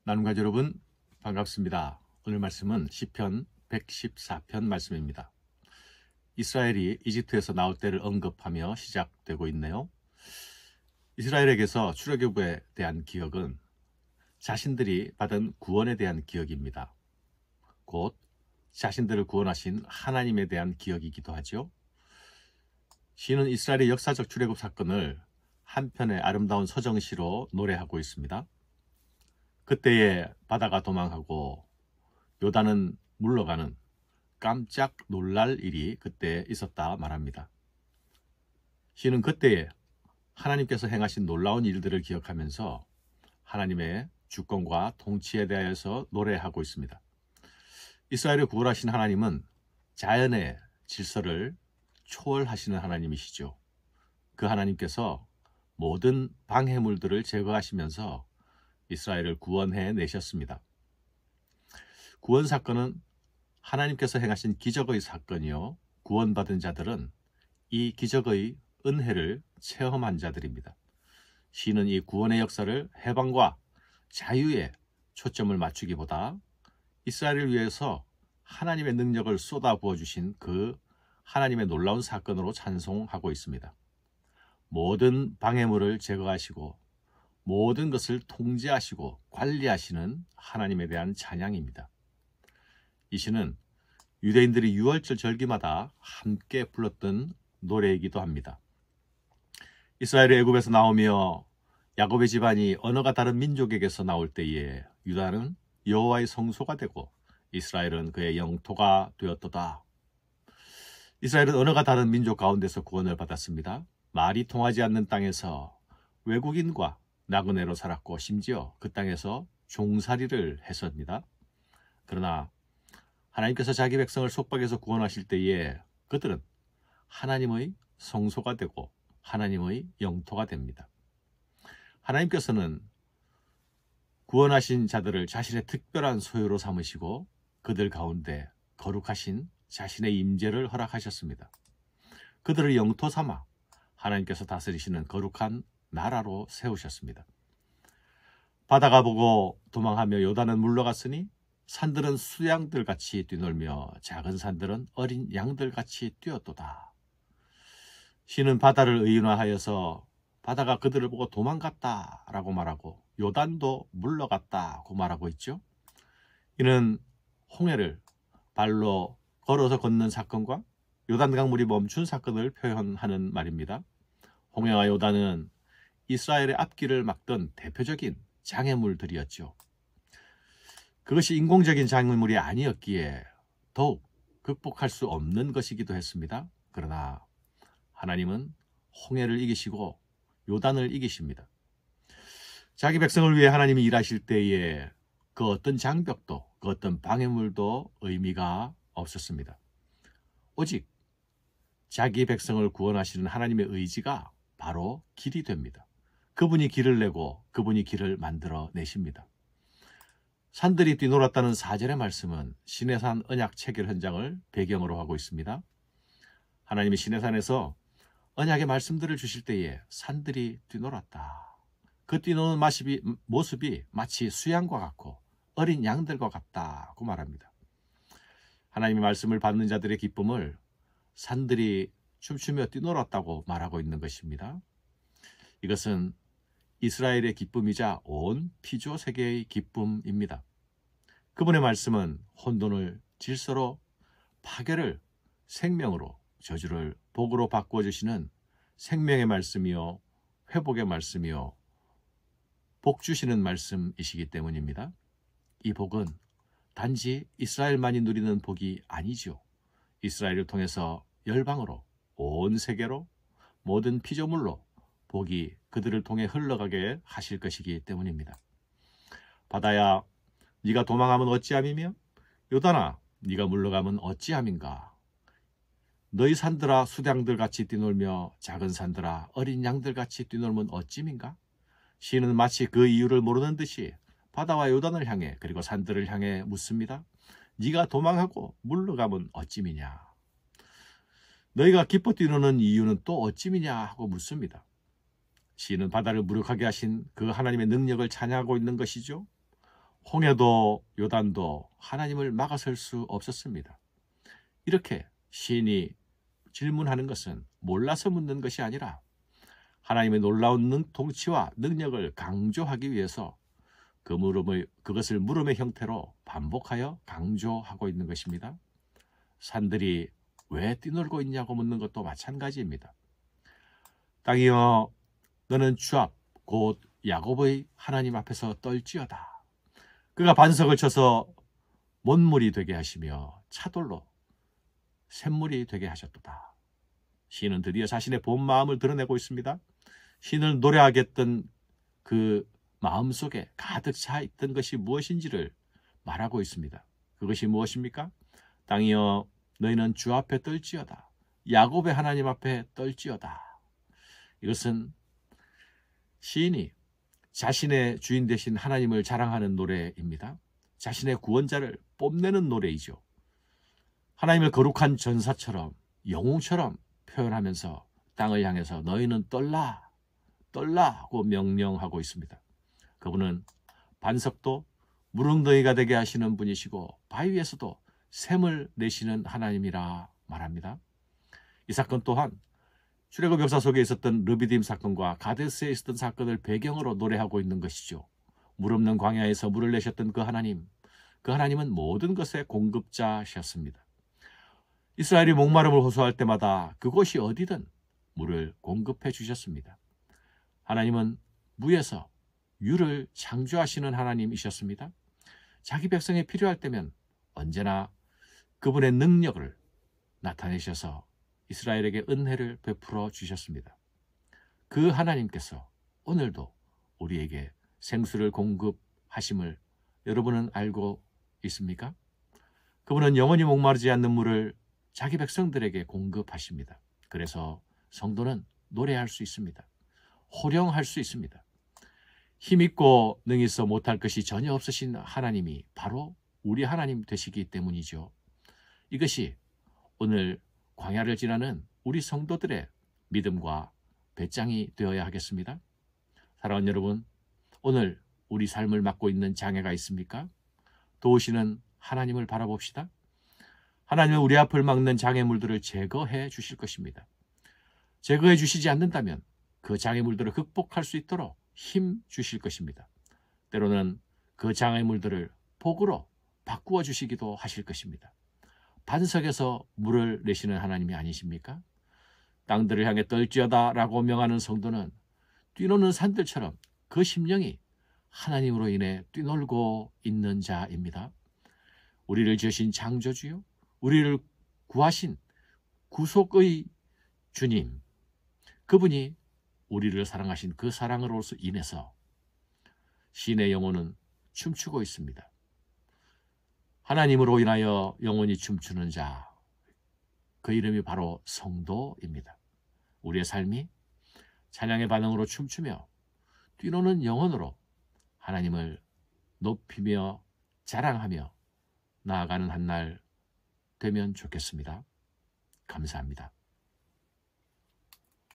나눔가 여러분 반갑습니다. 오늘 말씀은 시편 114편 말씀입니다. 이스라엘이 이집트에서 나올 때를 언급하며 시작되고 있네요. 이스라엘에게서 출애굽에 대한 기억은 자신들이 받은 구원에 대한 기억입니다. 곧 자신들을 구원하신 하나님에 대한 기억이기도 하죠. 시는 이스라엘의 역사적 출애굽 사건을 한편의 아름다운 서정시로 노래하고 있습니다. 그때에 바다가 도망하고 요단은 물러가는 깜짝 놀랄 일이 그때 있었다 말합니다. 시는 그때에 하나님께서 행하신 놀라운 일들을 기억하면서 하나님의 주권과 통치에 대하여서 노래하고 있습니다. 이스라엘을 구원하신 하나님은 자연의 질서를 초월하시는 하나님이시죠. 그 하나님께서 모든 방해물들을 제거하시면서 이스라엘을 구원해 내셨습니다. 구원 사건은 하나님께서 행하신 기적의 사건이요, 구원받은 자들은 이 기적의 은혜를 체험한 자들입니다. 시는 이 구원의 역사를 해방과 자유에 초점을 맞추기보다 이스라엘을 위해서 하나님의 능력을 쏟아 부어주신 그 하나님의 놀라운 사건으로 찬송하고 있습니다. 모든 방해물을 제거하시고 모든 것을 통제하시고 관리하시는 하나님에 대한 찬양입니다. 이 시는 유대인들이 유월절 절기마다 함께 불렀던 노래이기도 합니다. 이스라엘이 애굽에서 나오며 야곱의 집안이 언어가 다른 민족에게서 나올 때에 유다는 여호와의 성소가 되고 이스라엘은 그의 영토가 되었도다. 이스라엘은 언어가 다른 민족 가운데서 구원을 받았습니다. 말이 통하지 않는 땅에서 외국인과 나그네로 살았고 심지어 그 땅에서 종살이를 했습니다. 그러나 하나님께서 자기 백성을 속박에서 구원하실 때에 그들은 하나님의 성소가 되고 하나님의 영토가 됩니다. 하나님께서는 구원하신 자들을 자신의 특별한 소유로 삼으시고 그들 가운데 거룩하신 자신의 임재를 허락하셨습니다. 그들을 영토 삼아 하나님께서 다스리시는 거룩한 나라로 세우셨습니다. 바다가 보고 도망하며 요단은 물러갔으니 산들은 수양들같이 뛰놀며 작은 산들은 어린 양들같이 뛰었도다. 시는 바다를 의인화하여서 바다가 그들을 보고 도망갔다라고 말하고 요단도 물러갔다고 말하고 있죠. 이는 홍해를 발로 걸어서 걷는 사건과 요단 강물이 멈춘 사건을 표현하는 말입니다. 홍해와 요단은 이스라엘의 앞길을 막던 대표적인 장애물들이었죠. 그것이 인공적인 장애물이 아니었기에 더욱 극복할 수 없는 것이기도 했습니다. 그러나 하나님은 홍해를 이기시고 요단을 이기십니다. 자기 백성을 위해 하나님이 일하실 때에 그 어떤 장벽도 그 어떤 방해물도 의미가 없었습니다. 오직 자기 백성을 구원하시는 하나님의 의지가 바로 길이 됩니다. 그분이 길을 내고 그분이 길을 만들어 내십니다. 산들이 뛰놀았다는 4절의 말씀은 시내산 언약 체결 현장을 배경으로 하고 있습니다. 하나님이 시내산에서 언약의 말씀들을 주실 때에 산들이 뛰놀았다. 그 뛰노는 모습이 마치 수양과 같고 어린 양들과 같다고 말합니다. 하나님의 말씀을 받는 자들의 기쁨을 산들이 춤추며 뛰놀았다고 말하고 있는 것입니다. 이것은 이스라엘의 기쁨이자 온 피조 세계의 기쁨입니다. 그분의 말씀은 혼돈을 질서로, 파괴를 생명으로, 저주를 복으로 바꿔주시는 생명의 말씀이요, 회복의 말씀이요, 복 주시는 말씀이시기 때문입니다. 이 복은 단지 이스라엘만이 누리는 복이 아니죠. 이스라엘을 통해서 열방으로, 온 세계로, 모든 피조물로 복이 그들을 통해 흘러가게 하실 것이기 때문입니다. 바다야, 네가 도망하면 어찌함이며 요단아, 네가 물러가면 어찌함인가. 너희 산들아 수량들같이 뛰놀며 작은 산들아 어린 양들같이 뛰놀면 어찌민가. 시는 마치 그 이유를 모르는 듯이 바다와 요단을 향해 그리고 산들을 향해 묻습니다. 네가 도망하고 물러가면 어찌미냐. 너희가 기뻐 뛰노는 이유는 또 어찌미냐 하고 묻습니다. 시인은 바다를 무력하게 하신 그 하나님의 능력을 찬양하고 있는 것이죠. 홍해도 요단도 하나님을 막아설 수 없었습니다. 이렇게 시인이 질문하는 것은 몰라서 묻는 것이 아니라 하나님의 놀라운 통치와 능력을 강조하기 위해서 그것을 물음의 형태로 반복하여 강조하고 있는 것입니다. 산들이 왜 뛰놀고 있냐고 묻는 것도 마찬가지입니다. 땅이여 너는 주 앞 곧 야곱의 하나님 앞에서 떨지어다. 그가 반석을 쳐서 못물이 되게 하시며 차돌로 샘물이 되게 하셨도다. 시인은 드디어 자신의 본 마음을 드러내고 있습니다. 시인을 노래하게 했던 그 마음속에 가득 차 있던 것이 무엇인지를 말하고 있습니다. 그것이 무엇입니까? 땅이여 너희는 주 앞에 떨지어다. 야곱의 하나님 앞에 떨지어다. 이것은 시인이 자신의 주인 되신 하나님을 자랑하는 노래입니다. 자신의 구원자를 뽐내는 노래이죠. 하나님을 거룩한 전사처럼 영웅처럼 표현하면서 땅을 향해서 너희는 떨라 하고 명령하고 있습니다. 그분은 반석도 무릉덩이가 되게 하시는 분이시고 바위에서도 샘을 내시는 하나님이라 말합니다. 이 사건 또한 출애굽 역사 속에 있었던 르비딤 사건과 가데스에 있었던 사건을 배경으로 노래하고 있는 것이죠. 물 없는 광야에서 물을 내셨던 그 하나님은 모든 것의 공급자셨습니다. 이스라엘이 목마름을 호소할 때마다 그곳이 어디든 물을 공급해 주셨습니다. 하나님은 무에서 유를 창조하시는 하나님이셨습니다. 자기 백성이 필요할 때면 언제나 그분의 능력을 나타내셔서 이스라엘에게 은혜를 베풀어 주셨습니다. 그 하나님께서 오늘도 우리에게 생수를 공급하심을 여러분은 알고 있습니까? 그분은 영원히 목마르지 않는 물을 자기 백성들에게 공급하십니다. 그래서 성도는 노래할 수 있습니다. 호령할 수 있습니다. 힘있고 능있어 못할 것이 전혀 없으신 하나님이 바로 우리 하나님 되시기 때문이죠. 이것이 오늘 광야를 지나는 우리 성도들의 믿음과 배짱이 되어야 하겠습니다. 사랑하는 여러분, 오늘 우리 삶을 맡고 있는 장애가 있습니까? 도우시는 하나님을 바라봅시다. 하나님은 우리 앞을 막는 장애물들을 제거해 주실 것입니다. 제거해 주시지 않는다면 그 장애물들을 극복할 수 있도록 힘 주실 것입니다. 때로는 그 장애물들을 복으로 바꾸어 주시기도 하실 것입니다. 반석에서 물을 내시는 하나님이 아니십니까? 땅들을 향해 떨지어다 라고 명하는 성도는 뛰노는 산들처럼 그 심령이 하나님으로 인해 뛰놀고 있는 자입니다. 우리를 지으신 창조주요, 우리를 구하신 구속의 주님, 그분이 우리를 사랑하신 그 사랑으로서 인해서 신의 영혼은 춤추고 있습니다. 하나님으로 인하여 영혼이 춤추는 자, 그 이름이 바로 성도입니다. 우리의 삶이 찬양의 반응으로 춤추며 뛰노는 영혼으로 하나님을 높이며 자랑하며 나아가는 한 날 되면 좋겠습니다. 감사합니다.